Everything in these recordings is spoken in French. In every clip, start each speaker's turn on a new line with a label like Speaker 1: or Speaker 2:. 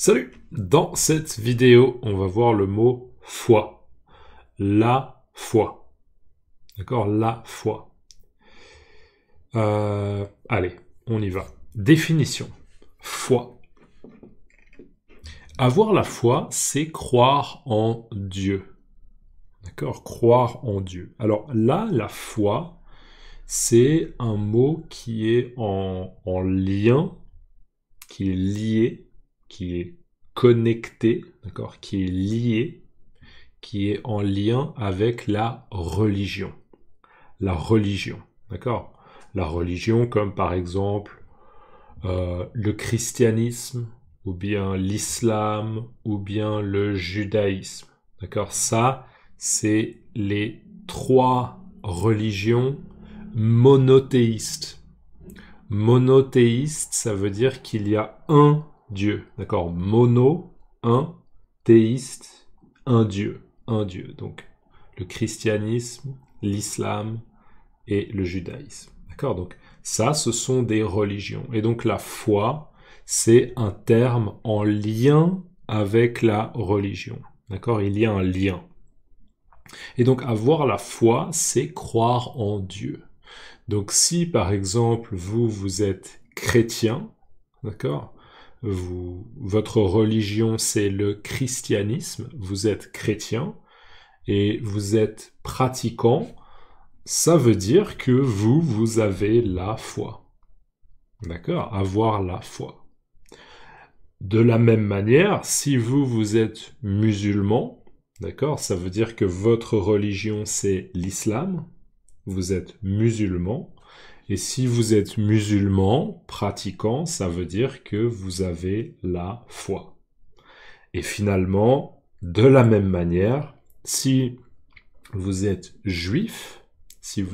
Speaker 1: Salut! Dans cette vidéo, on va voir le mot foi. La foi. D'accord? La foi. Allez, on y va. Définition. Foi. Avoir la foi, c'est croire en Dieu. D'accord? Croire en Dieu. Alors là, la foi, c'est un mot qui est en lien, qui est lié, qui est connecté, d'accord, qui est lié, qui est en lien avec la religion. La religion, d'accord? La religion comme par exemple le christianisme, ou bien l'islam, ou bien le judaïsme, d'accord? Ça, c'est les trois religions monothéistes. Monothéiste, ça veut dire qu'il y a un Dieu, d'accord? Mono, un, théiste, un Dieu. Donc, le christianisme, l'islam et le judaïsme, d'accord? Donc, ça, ce sont des religions. Et donc, la foi, c'est un terme en lien avec la religion, d'accord? Il y a un lien. Et donc, avoir la foi, c'est croire en Dieu. Donc si par exemple vous êtes chrétien, d'accord, votre religion c'est le christianisme, vous êtes chrétien et vous êtes pratiquant, ça veut dire que vous avez la foi. D'accord? Avoir la foi. De la même manière, si vous êtes musulman, d'accord, ça veut dire que votre religion c'est l'islam, vous êtes musulman, et si vous êtes musulman, pratiquant, ça veut dire que vous avez la foi. Et finalement, de la même manière, si vous êtes juif, ça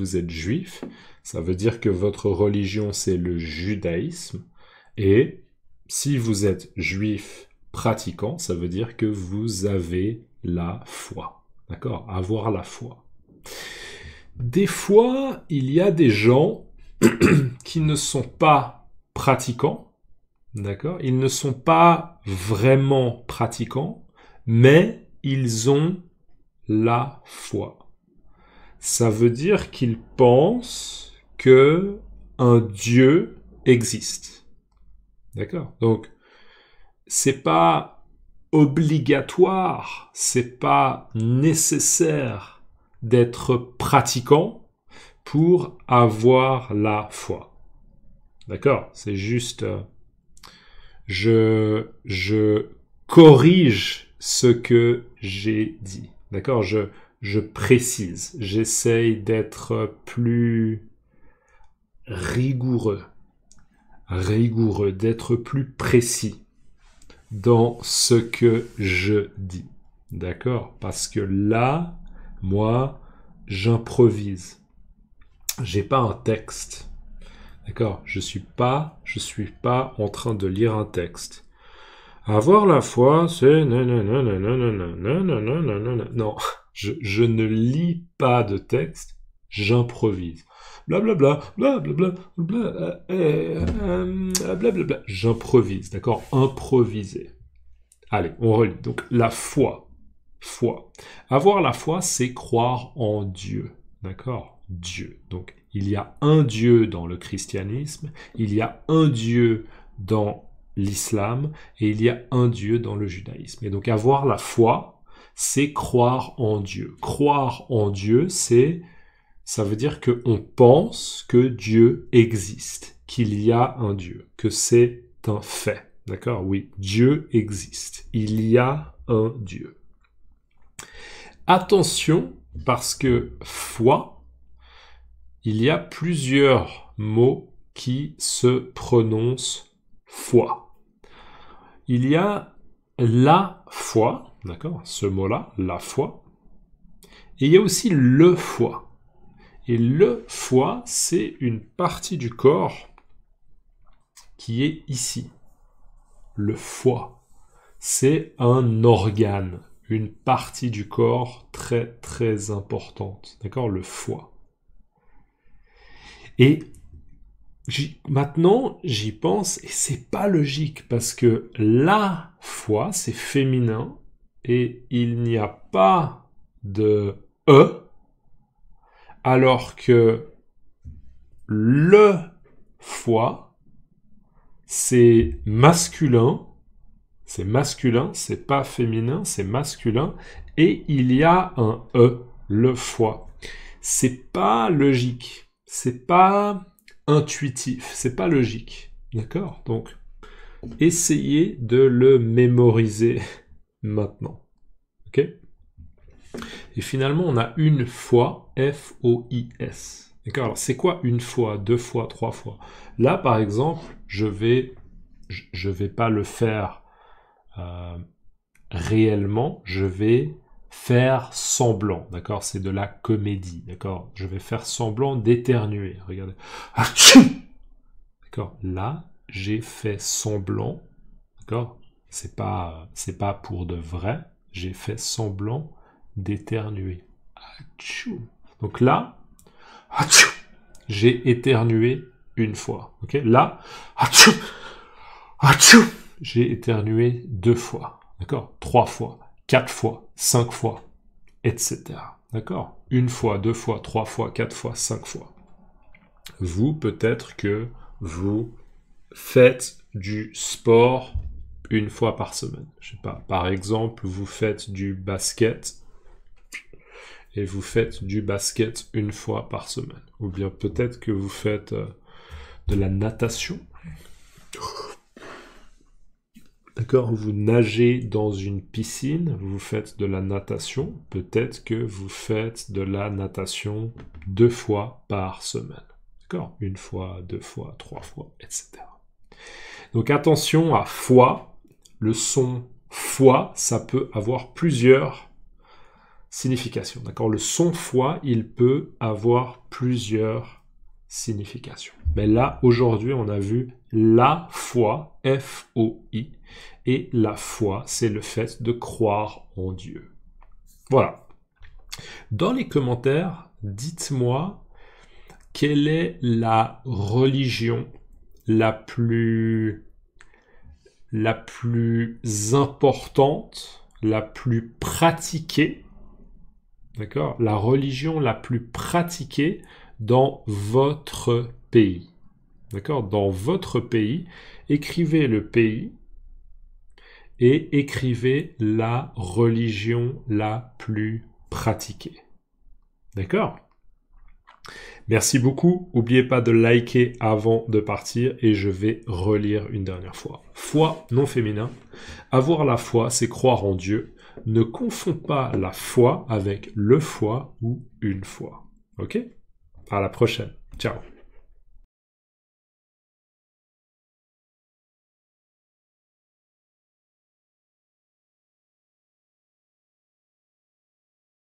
Speaker 1: veut dire que votre religion c'est le judaïsme, et si vous êtes juif pratiquant, ça veut dire que vous avez la foi. D'accord? Avoir la foi. Des fois, il y a des gens qui ne sont pas pratiquants, d'accord? Ils ne sont pas vraiment pratiquants, mais ils ont la foi. Ça veut dire qu'ils pensent que un Dieu existe. D'accord? Donc, c'est pas obligatoire, c'est pas nécessaire d'être pratiquant pour avoir la foi. D'accord? C'est juste... je corrige ce que j'ai dit. D'accord? Je précise. J'essaye d'être plus rigoureux, d'être plus précis dans ce que je dis. D'accord? Parce que là, moi, j'improvise. J'ai pas un texte. D'accord? Je suis pas en train de lire un texte. Avoir la foi, c'est non, je ne lis pas de texte, j'improvise. Blablabla, blablabla, blablabla. J'improvise, d'accord? Improviser. Allez, on relit. Donc, la foi. Foi. Avoir la foi, c'est croire en Dieu. D'accord? Dieu. Donc, il y a un Dieu dans le christianisme, il y a un Dieu dans l'islam, et il y a un Dieu dans le judaïsme. Et donc, avoir la foi, c'est croire en Dieu. Croire en Dieu, ça veut dire qu'on pense que Dieu existe, qu'il y a un Dieu, que c'est un fait. D'accord? Oui, Dieu existe. Il y a un Dieu. Attention, parce que foi, il y a plusieurs mots qui se prononcent foi. Il y a la foi, d'accord, ce mot-là, la foi, et il y a aussi le foie. Et le foie, c'est une partie du corps qui est ici. Le foie, c'est un organe, une partie du corps très très importante, d'accord, le foie. Et maintenant, j'y pense et c'est pas logique parce que la foi foi, c'est féminin, et il n'y a pas de E, alors que le foi, c'est masculin, c'est pas féminin, c'est masculin, et il y a un E, le foi. C'est pas logique, c'est pas intuitif, c'est pas logique, d'accord? Donc, essayez de le mémoriser maintenant, ok? Et finalement, on a une fois, F-O-I-S. D'accord? Alors, c'est quoi une fois, deux fois, trois fois? Là, par exemple, je vais pas le faire réellement, je vais faire semblant, d'accord? C'est de la comédie, d'accord? Je vais faire semblant d'éternuer, regardez. D'accord? Là, j'ai fait semblant, d'accord? C'est pas pour de vrai, j'ai fait semblant d'éternuer. Donc là, j'ai éternué une fois. Ok, là, j'ai éternué 2 fois. D'accord, 3 fois, 4 fois, 5 fois, etc. D'accord, 1 fois, 2 fois, 3 fois, 4 fois, 5 fois. Vous, peut-être que vous faites du sport 1 fois par semaine. Je sais pas, par exemple, vous faites du basket et vous faites du basket 1 fois par semaine. Ou bien peut-être que vous faites de la natation. D'accord, vous nagez dans une piscine, vous faites de la natation. Peut-être que vous faites de la natation 2 fois par semaine. D'accord, 1 fois, 2 fois, 3 fois, etc. Donc attention à foi. Le son foi, ça peut avoir plusieurs significations. D'accord, le son foi, il peut avoir plusieurs significations. Mais là, aujourd'hui, on a vu la foi, F-O-I, et la foi, c'est le fait de croire en Dieu. Voilà. Dans les commentaires, dites-moi quelle est la religion la plus importante, la plus pratiquée, d'accord? La religion la plus pratiquée dans votre pays. D'accord? Dans votre pays, écrivez le pays et écrivez la religion la plus pratiquée. D'accord? Merci beaucoup. N'oubliez pas de liker avant de partir et je vais relire une dernière fois. Foi non féminin. Avoir la foi, c'est croire en Dieu. Ne confonds pas la foi avec le foi ou une foi. Ok? À la prochaine. Ciao.